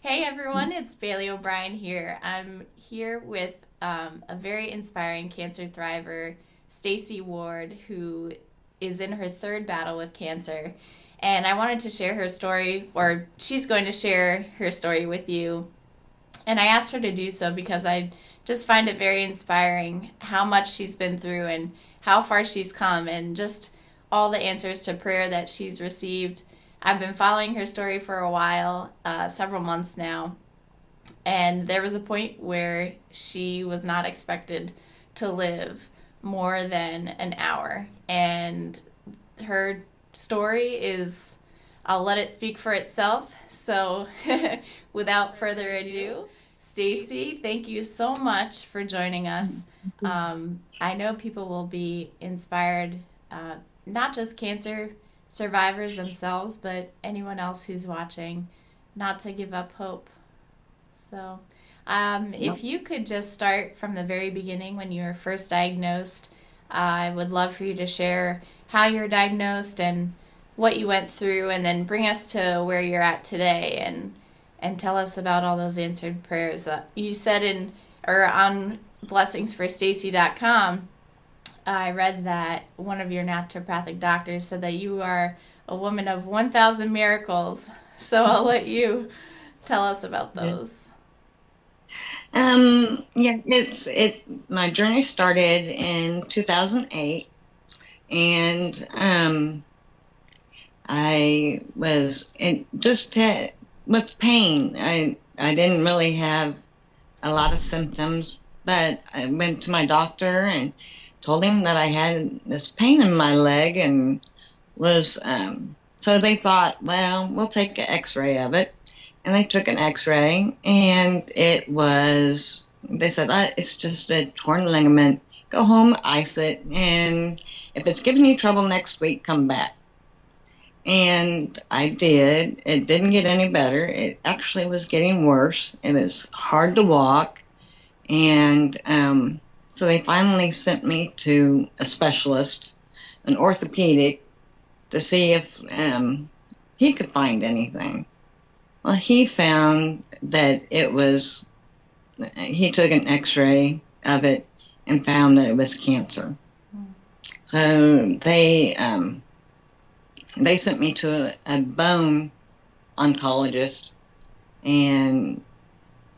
Hey everyone, it's Bailey O'Brien here. I'm here with a very inspiring cancer thriver, Stacy Ward, who is in her third battle with cancer. And I wanted to share her story, or she's going to share her story with you. And I asked her to do so because I just find it very inspiring how much she's been through and how far she's come, and just all the answers to prayer that she's received. I've been following her story for a while, several months now, and there was a point where she was not expected to live more than an hour. And her story is, I'll let it speak for itself. So, without further ado, Stacy, thank you so much for joining us. I know people will be inspired, not just cancer survivors themselves, but anyone else who's watching, not to give up hope. So, if you could just start from the very beginning when you were first diagnosed, I would love for you to share how you were diagnosed and what you went through, and then bring us to where you're at today, and tell us about all those answered prayers. You said in or on blessingsforstacy.com, I read that one of your naturopathic doctors said that you are a woman of 1,000 miracles. So I'll let you tell us about Yeah. those. Yeah, it's my journey started in 2008, and I was with pain. I didn't really have a lot of symptoms, but I went to my doctor and told him that I had this pain in my leg, and was so they thought, well, we'll take an X-ray of it. And they took an X-ray, and they said, it's just a torn ligament. Go home, ice it, and if it's giving you trouble next week, come back. And I did. It didn't get any better. It actually was getting worse. It was hard to walk. And so they finally sent me to a specialist, an orthopedic, to see if he could find anything. Well, he found that he took an X-ray of it and found that it was cancer. So they sent me to a bone oncologist, and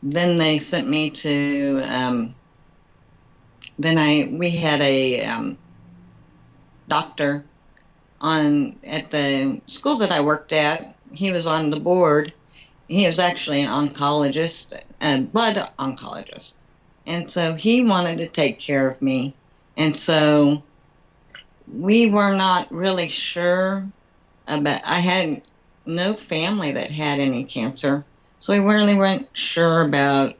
then they sent me to, we had a doctor at the school that I worked at. He was on the board. He was actually an oncologist, a blood oncologist. And so he wanted to take care of me. And so we were not really sure I had no family that had any cancer. So we really weren't sure about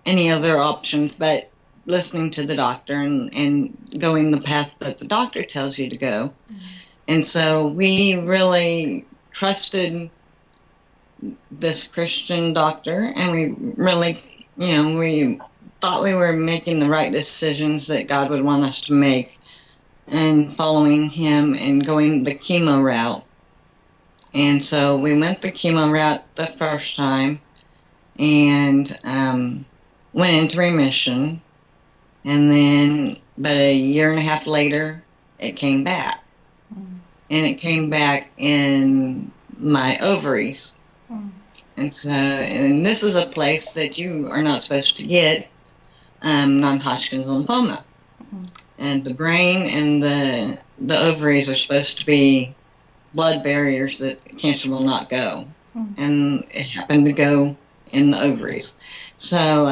any other options, but listening to the doctor and going the path that the doctor tells you to go. Mm-hmm. And so we really trusted this Christian doctor, and we really, we thought we were making the right decisions that God would want us to make, and following him and going the chemo route. And so we went the chemo route the first time, and went into remission, and then but a year and a half later it came back. And it came back in my ovaries. And this is a place that you are not supposed to get non-Hodgkin's lymphoma. And the brain and the ovaries are supposed to be blood barriers that cancer will not go. And it happened to go in the ovaries. So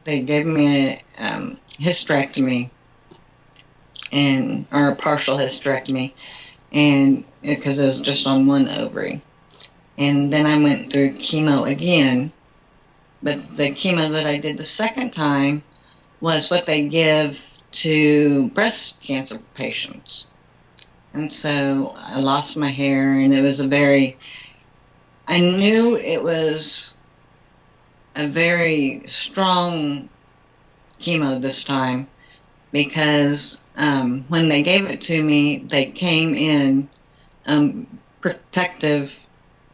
they gave me a hysterectomy, or a partial hysterectomy, and because it was just on one ovary. And then I went through chemo again, but the chemo that I did the second time was what they give to breast cancer patients. And so I lost my hair, and it was I knew it was a very strong chemo this time, because when they gave it to me, they came in protective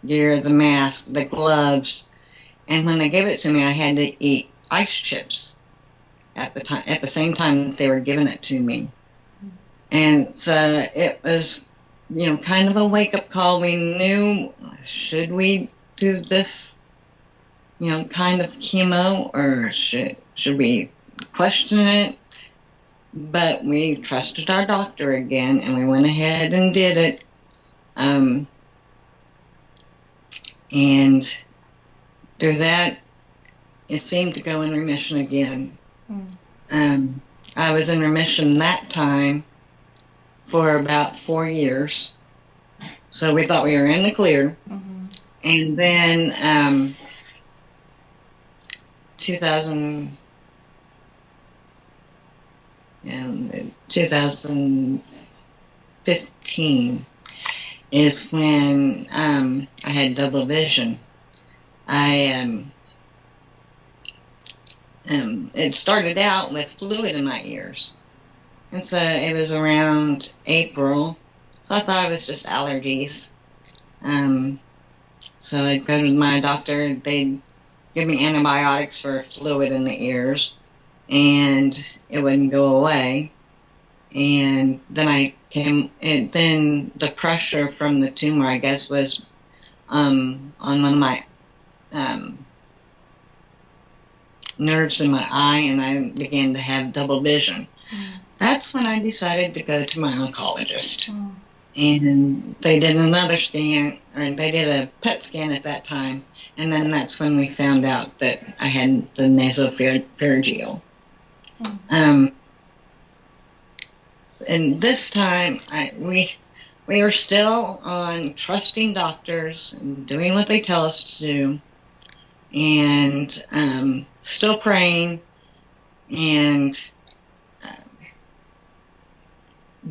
gear, the mask, the gloves, And when they gave it to me, I had to eat ice chips at the same time that they were giving it to me. And so it was, kind of a wake-up call. We knew, should we do this, kind of chemo, or should we question it? But we trusted our doctor again, and we went ahead and did it. And through that, it seemed to go in remission again. I was in remission that time for about 4 years. So we thought we were in the clear. And then 2015 is when I had double vision. It started out with fluid in my ears. And so it was around April. So I thought it was just allergies. So I'd go to my doctor. They'd give me antibiotics for fluid in the ears, and it wouldn't go away. And then then the pressure from the tumor, I guess, was on one of my nerves in my eye, and I began to have double vision. That's when I decided to go to my oncologist. And they did another scan, or they did a PET scan at that time, and then that's when we found out that I had the nasopharyngeal. And this time, we were still on trusting doctors and doing what they tell us to do, and still praying, and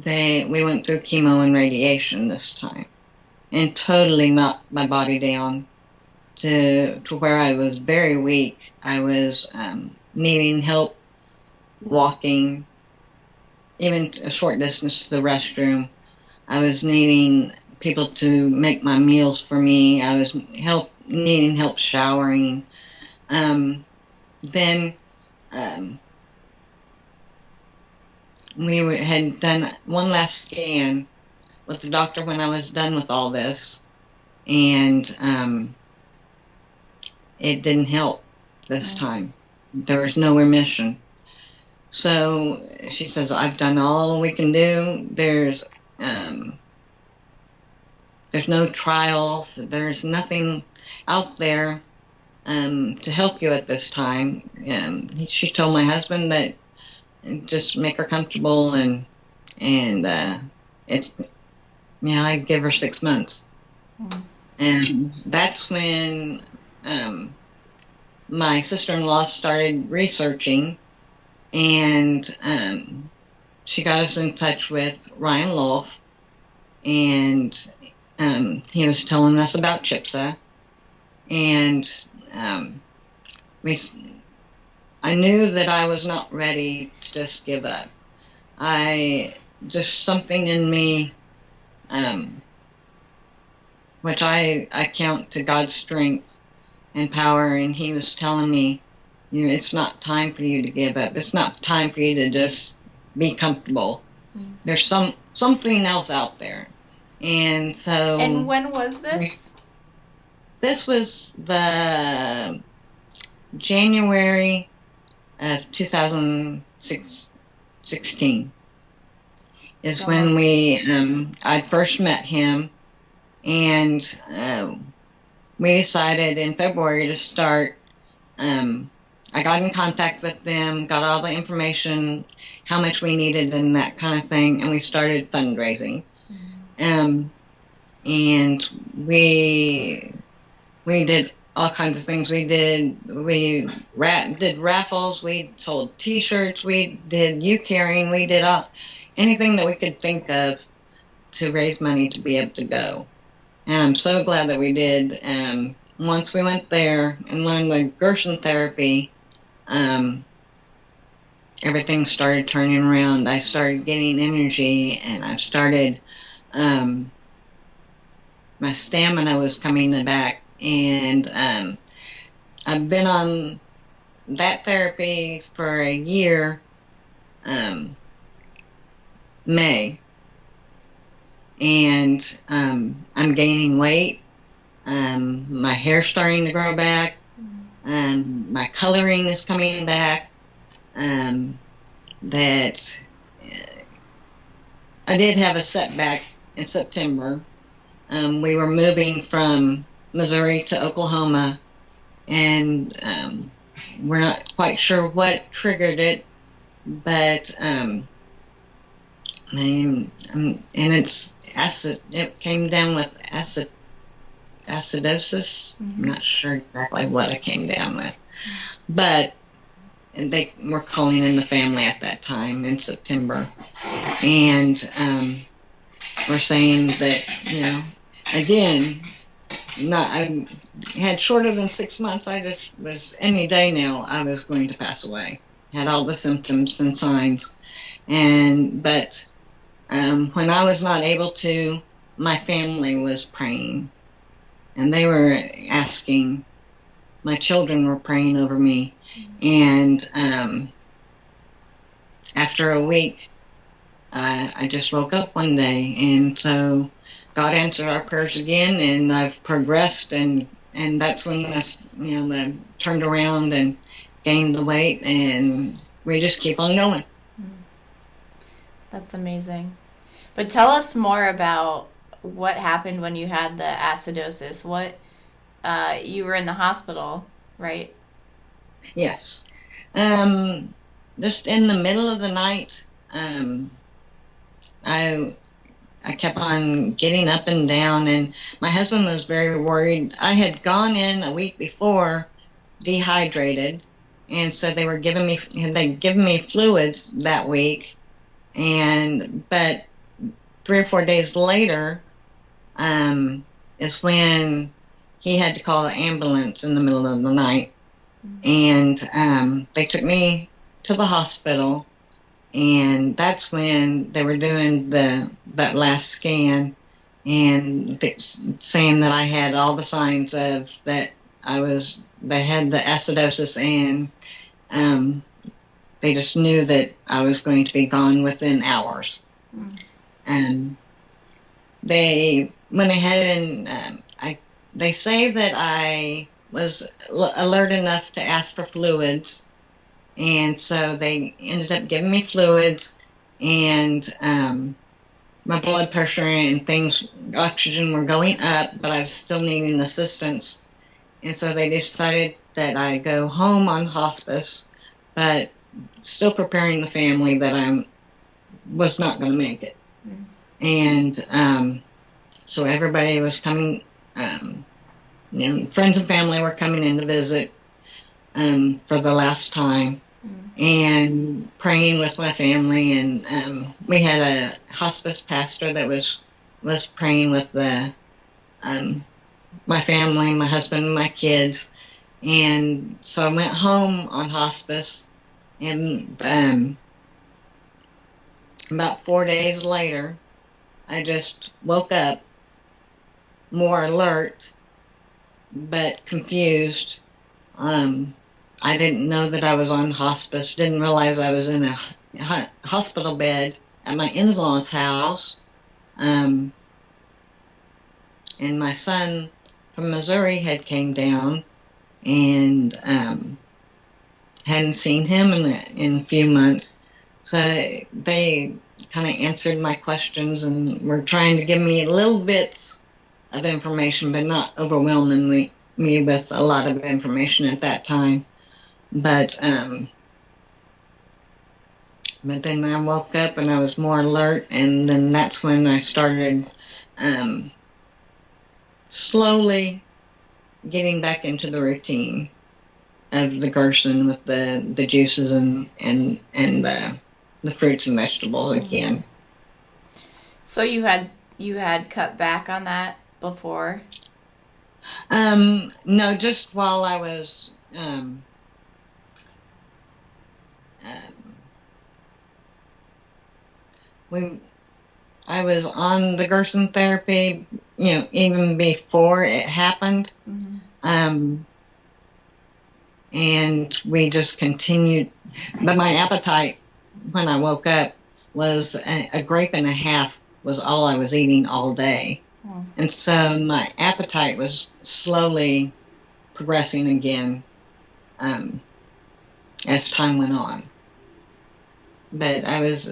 we went through chemo and radiation this time, and totally knocked my body down to where I was very weak. I was needing help walking, even a short distance to the restroom. I was needing people to make my meals for me. I was needing help showering. Then we had done one last scan with the doctor when I was done with all this, and it didn't help this time. There was no remission. So she says, I've done all we can do. There's no trials. There's nothing out there to help you at this time. She told my husband that just make her comfortable, and it's, I'd give her 6 months. And that's when my sister-in-law started researching, and she got us in touch with Ryan Loff, and he was telling us about CHIPSA, and I knew that I was not ready to just give up. Just something in me, which I count to God's strength and power, and he was telling me, it's not time for you to give up. It's not time for you to just be comfortable. There's something else out there. And so... And when was this? This was the January of 2016 is when I first met him, and we decided in February to start. I got in contact with them, got all the information, how much we needed and that kind of thing, and we started fundraising. And we did all kinds of things. We did raffles, we sold T-shirts, we did U-carrying, we did anything that we could think of to raise money to be able to go. And I'm so glad that we did. Once we went there and learned the Gerson therapy, everything started turning around. I started getting energy, and I started, my stamina was coming back, and I've been on that therapy for a year, May, and I'm gaining weight. My hair's starting to grow back. My coloring is coming back. That I did have a setback in September. We were moving from Missouri to Oklahoma, and we're not quite sure what triggered it, but and it's acid. It came down with acidosis. I'm not sure exactly what I came down with, but they were calling in the family at that time in September, and we're saying that, again, I had shorter than 6 months. I just was, any day now I was going to pass away. Had all the symptoms and signs, but when I was not able to, my family was praying, and they were asking. My children were praying over me, and after a week, I just woke up one day, and so God answered our prayers again, and I've progressed, and that's when I turned around and gained the weight, and we just keep on going. That's amazing. But tell us more about what happened when you had the acidosis. You were in the hospital, right? Yes. Just in the middle of the night, I kept on getting up and down, and my husband was very worried. I had gone in a week before, dehydrated, and so they'd given me fluids that week, but 3 or 4 days later, is when he had to call the ambulance in the middle of the night, and they took me to the hospital. And that's when they were doing that last scan, and saying that I had all the signs of that they had the acidosis, and they just knew that I was going to be gone within hours. And they went ahead and they say that I was alert enough to ask for fluids. And so they ended up giving me fluids, and my blood pressure and oxygen were going up, but I was still needing assistance. And so they decided that I go home on hospice, but still preparing the family that I was not going to make it. And so everybody was coming, friends and family were coming in to visit for the last time, and praying with my family, and we had a hospice pastor that was praying with my family, my husband, and my kids. And so I went home on hospice, and about 4 days later, I just woke up more alert but confused. I didn't know that I was on hospice, didn't realize I was in a hospital bed at my in-laws' house. And my son from Missouri had came down, and hadn't seen him in a few months. So they kind of answered my questions and were trying to give me little bits of information, but not overwhelming me with a lot of information at that time. But then I woke up and I was more alert, and then that's when I started slowly getting back into the routine of the Gerson with the juices and the fruits and vegetables again. So you had cut back on that before? No, just while I was I was on the Gerson therapy, even before it happened. and we just continued. But my appetite when I woke up was a grape and a half was all I was eating all day. And so my appetite was slowly progressing again as time went on. But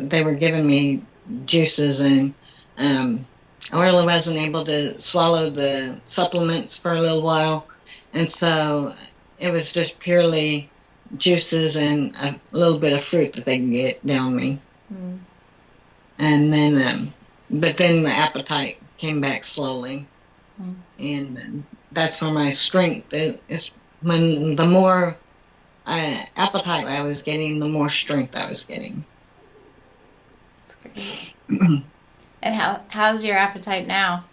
they were giving me juices, and I really wasn't able to swallow the supplements for a little while. And so it was just purely juices and a little bit of fruit that they can get down me. And then, but then the appetite came back slowly. And that's where my strength is. When the more appetite I was getting, the more strength I was getting. That's great. And how's your appetite now?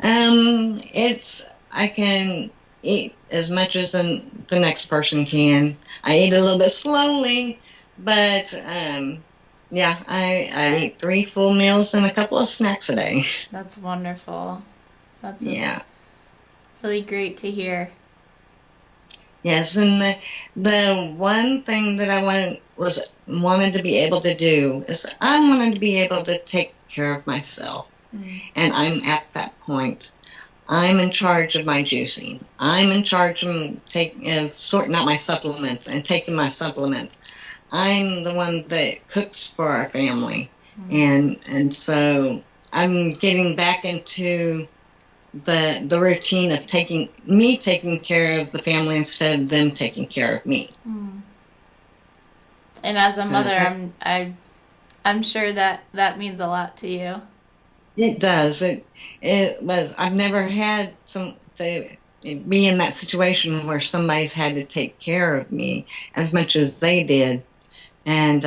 I can eat as much as the next person can. I eat a little bit slowly, but yeah, I eat 3 full meals and a couple of snacks a day. That's wonderful. That's really great to hear. Yes, and the one thing that I wanted to be able to do is I wanted to be able to take care of myself. And I'm at that point. I'm in charge of my juicing. I'm in charge of sorting out my supplements and taking my supplements. I'm the one that cooks for our family. And so I'm getting back into the routine of taking care of the family instead of them taking care of me. And as a mother, I'm sure that means a lot to you. It does. It was. I've never had to be in that situation where somebody's had to take care of me as much as they did, and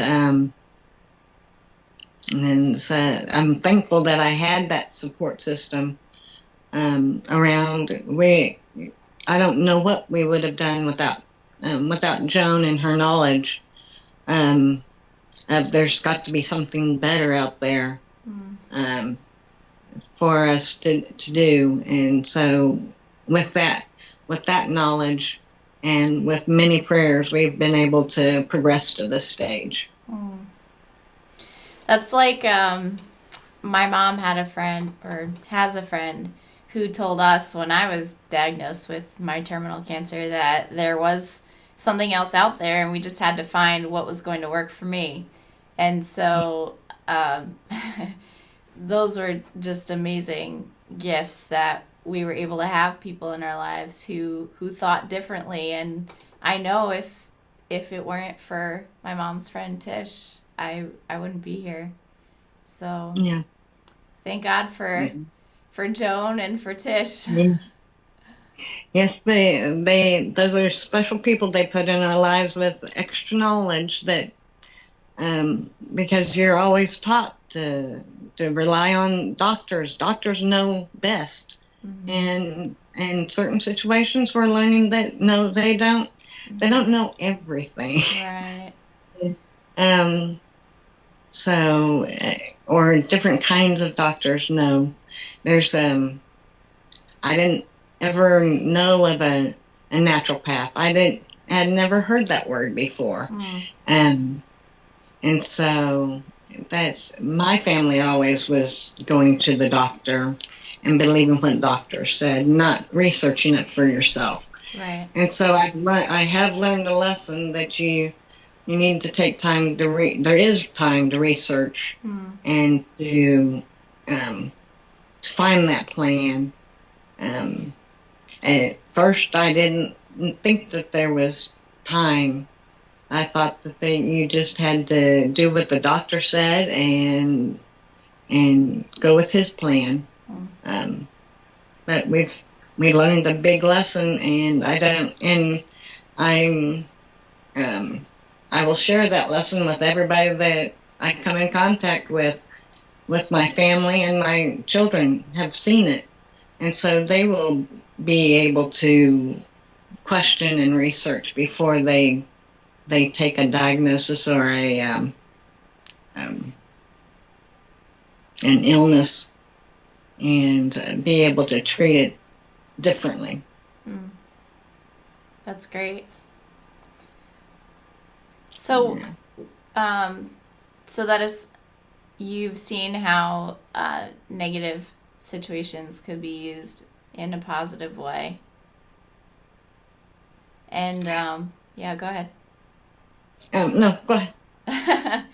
so I'm thankful that I had that support system around. I don't know what we would have done without Joan and her knowledge of there's got to be something better out there. For us to do. And so with that knowledge and with many prayers, we've been able to progress to this stage. That's like my mom had a friend, or has a friend, who told us when I was diagnosed with my terminal cancer that there was something else out there and we just had to find what was going to work for me. And so those were just amazing gifts that we were able to have people in our lives who thought differently. And I know if it weren't for my mom's friend Tish, I wouldn't be here. So yeah, thank God for Joan and for Tish. Yes, those are special people they put in our lives with extra knowledge that because you're always taught to rely on doctors. Doctors know best. And in certain situations we're learning that no, they don't know everything. Right. So or different kinds of doctors know. There's I didn't ever know of a naturopath. had never heard that word before. And so that's my family always was going to the doctor and believing what doctors said, not researching it for yourself. Right. And so I have learned a lesson that you need to take time to there is time to research and to find that plan. At first, I didn't think that there was time. I thought that you just had to do what the doctor said and go with his plan. But we learned a big lesson, and I will share that lesson with everybody that I come in contact with my family, and my children have seen it, and so they will be able to question and research before they take a diagnosis or an illness and be able to treat it differently. That's great. So, Yeah. so that is, you've seen how negative situations could be used in a positive way. And yeah, go ahead. No, go ahead.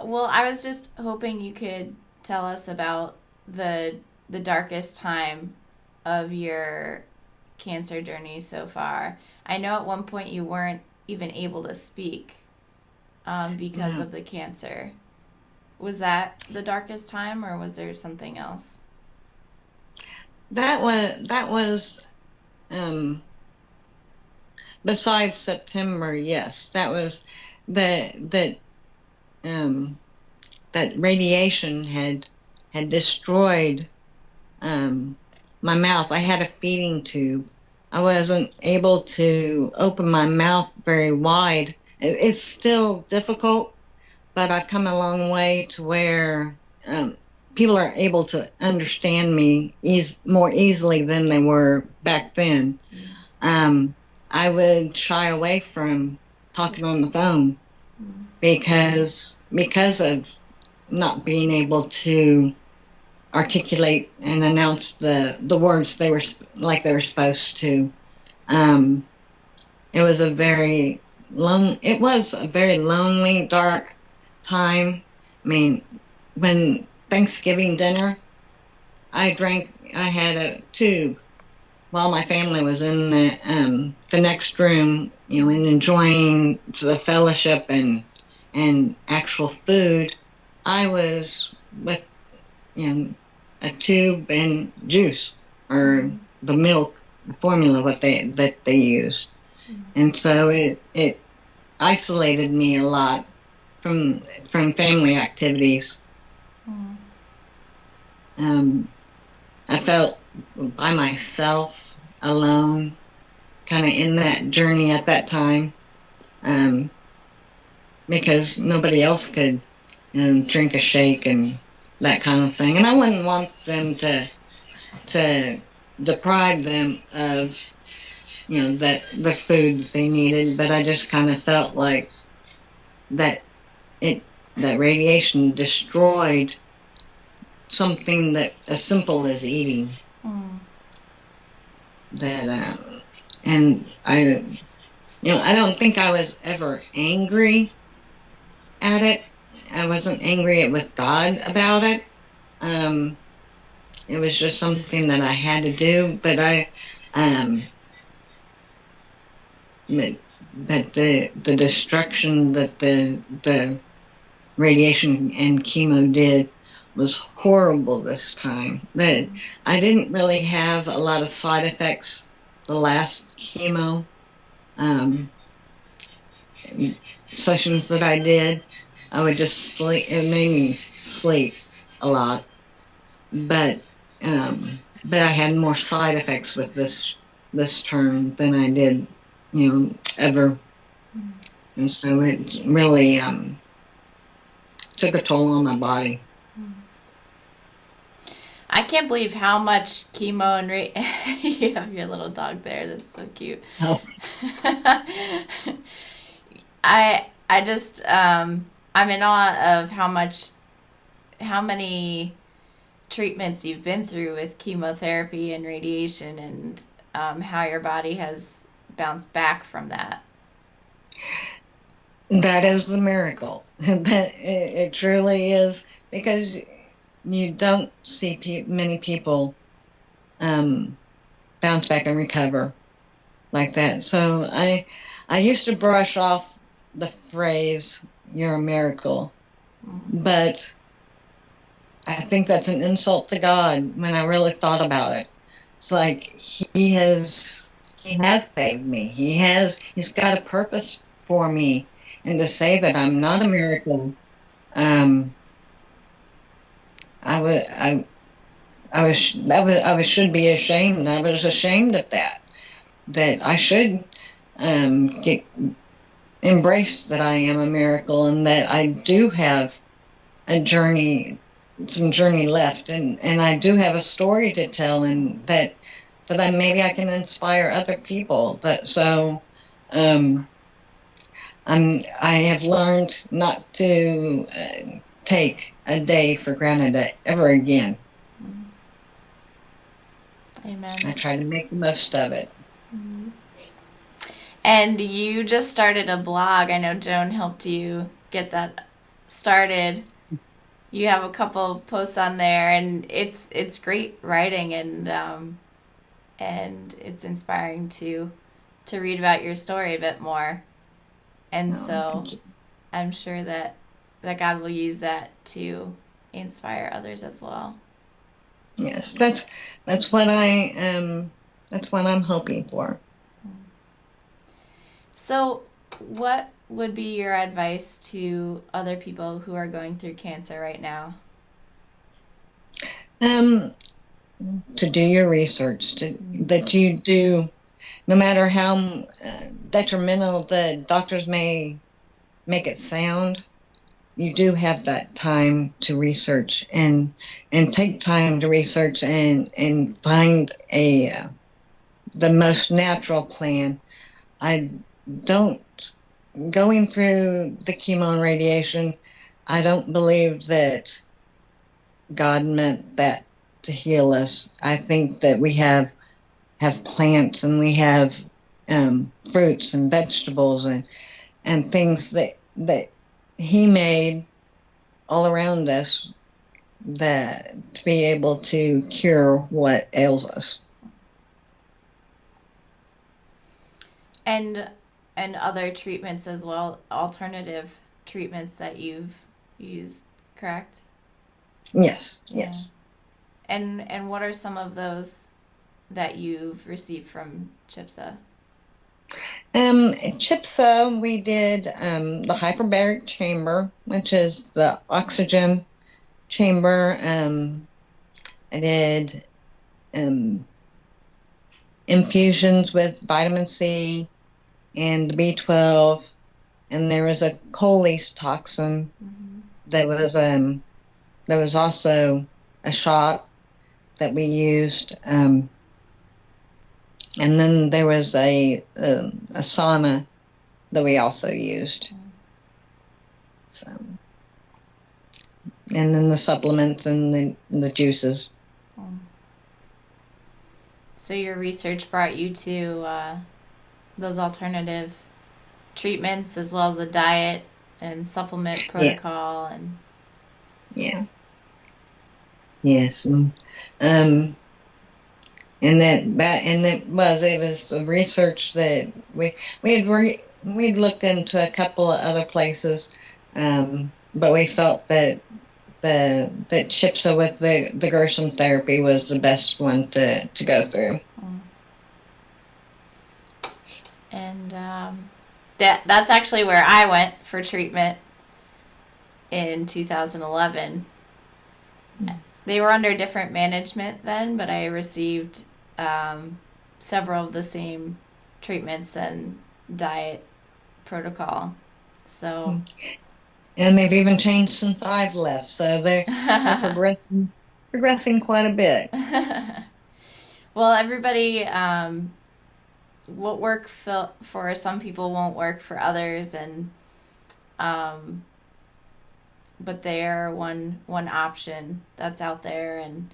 Well, I was just hoping you could tell us about the the darkest time of your cancer journey so far. I know at one point you weren't even able to speak because No, of the cancer. Was that the darkest time, or was there something else? that was besides September. Yes, that was that um, that radiation had destroyed my mouth. I had a feeding tube. I wasn't able to open my mouth very wide. It's still difficult, but I've come a long way to where people are able to understand me more easily than they were back then. Um, I would shy away from talking on the phone because of not being able to articulate and announce the words they were supposed to. Um, it was a very lonely, dark time. I mean, when Thanksgiving dinner, I had a tube while my family was in the next room, and enjoying the fellowship and actual food. I was with, a tube and juice or the milk, the formula that they use, and so it isolated me a lot from family activities. Mm. I felt by myself, alone, kind of in that journey at that time, um, because nobody else could drink a shake and that kind of thing. And I wouldn't want them to deprive them of that the food that they needed, but I just kind of felt like that it that radiation destroyed something that as simple as eating. Mm. That and I don't think I was ever angry at it. I wasn't angry with God about it. It was just something that I had to do. But but the destruction that the radiation and chemo did was horrible this time. That I didn't really have a lot of side effects the last chemo sessions that I did. I would just sleep. It made me sleep a lot, but I had more side effects with this term than I did, ever, and so it really took a toll on my body. I can't believe how much chemo and you have your little dog there. That's so cute. Oh. I just I'm in awe of how many treatments you've been through with chemotherapy and radiation, and how your body has bounced back from that. That is the miracle. That it truly is, because you don't see many people bounce back and recover like that. So I used to brush off the phrase "you're a miracle," but I think that's an insult to God when I really thought about it. It's like He has saved me. He's got a purpose for me, and to say that I'm not a miracle, I should be ashamed. I was ashamed of that. That I should embrace that I am a miracle, and that I do have some journey left, and I do have a story to tell, and that maybe I can inspire other people. Um, I have learned not to take a day for granted ever again. Amen. I try to make the most of it. And you just started a blog. I know Joan helped you get that started. You have a couple posts on there, and it's great writing, and it's inspiring to read about your story a bit more. And so I'm sure that God will use that to inspire others as well. Yes, that's what I'm hoping for. So, what would be your advice to other people who are going through cancer right now? To do your research, that you do, no matter how detrimental the doctors may make it sound, you do have that time to research and take time to research and find the most natural plan. Going through the chemo and radiation, I don't believe that God meant that to heal us. I think that we have plants, and we have fruits and vegetables and things that He made all around us that to be able to cure what ails us. And other treatments as well, alternative treatments that you've used, correct? Yes, Yeah. yes. And what are some of those that you've received from CHIPSA? CHIPSA, we did the hyperbaric chamber, which is the oxygen chamber. I did infusions with vitamin C and the B12, and there was a Coley's toxin. That was also a shot that we used, and then there was a sauna that we also used. So, and then the supplements and the juices. So your research brought you to those alternative treatments as well as a diet and supplement protocol. And yes, and it was a research that we'd looked into a couple of other places, but we felt that CHIPSA with the Gerson therapy was the best one to go through. And that's actually where I went for treatment in 2011. They were under different management then, but I received several of the same treatments and diet protocol. So, and they've even changed since I've left, so they're progressing quite a bit. Well, everybody, what work for some people won't work for others, and but they are one option that's out there, and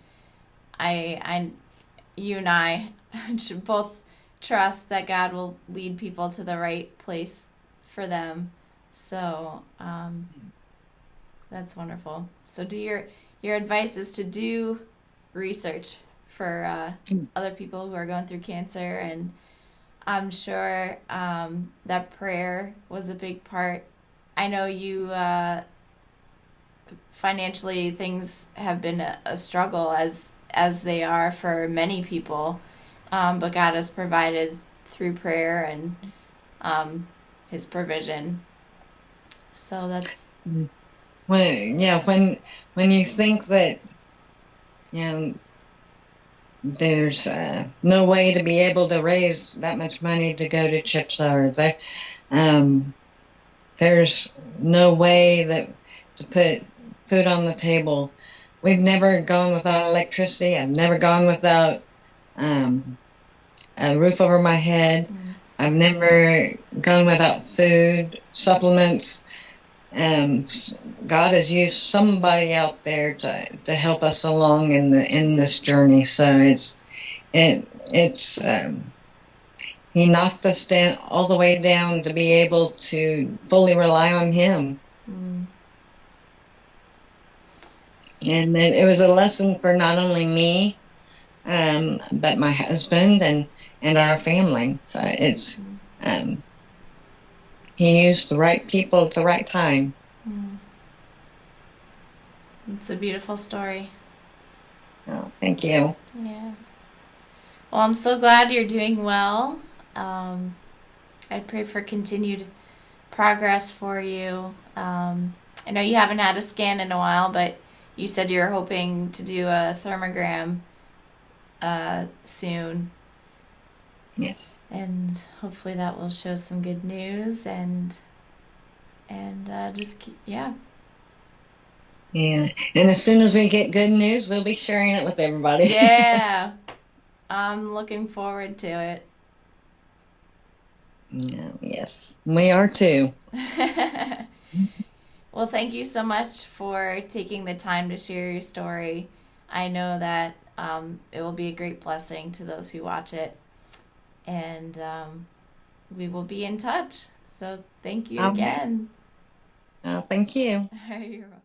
you and I should both trust that God will lead people to the right place for them. So that's wonderful. So your advice is to do research for other people who are going through cancer, and I'm sure that prayer was a big part. I know you financially things have been a struggle as they are for many people, but God has provided through prayer and His provision. So that's when you think that there's no way to be able to raise that much money to go to CHIPSA, or there's no way to put food on the table. We've never gone without electricity. I've never gone without a roof over my head. I've never gone without food, supplements. God has used somebody out there to help us along in this journey. So it's He knocked us down all the way down to be able to fully rely on Him. And it was a lesson for not only me, but my husband and our family. So it's He used the right people at the right time. It's a beautiful story. Oh, thank you. Yeah. Well, I'm so glad you're doing well. I pray for continued progress for you. I know you haven't had a scan in a while, but you said you're hoping to do a thermogram soon. Yes. And hopefully that will show some good news and just keep, yeah. Yeah. And as soon as we get good news, we'll be sharing it with everybody. Yeah. I'm looking forward to it. Yes, we are too. Well, thank you so much for taking the time to share your story. I know that it will be a great blessing to those who watch it. And we will be in touch. So thank you again. Thank you. You're welcome.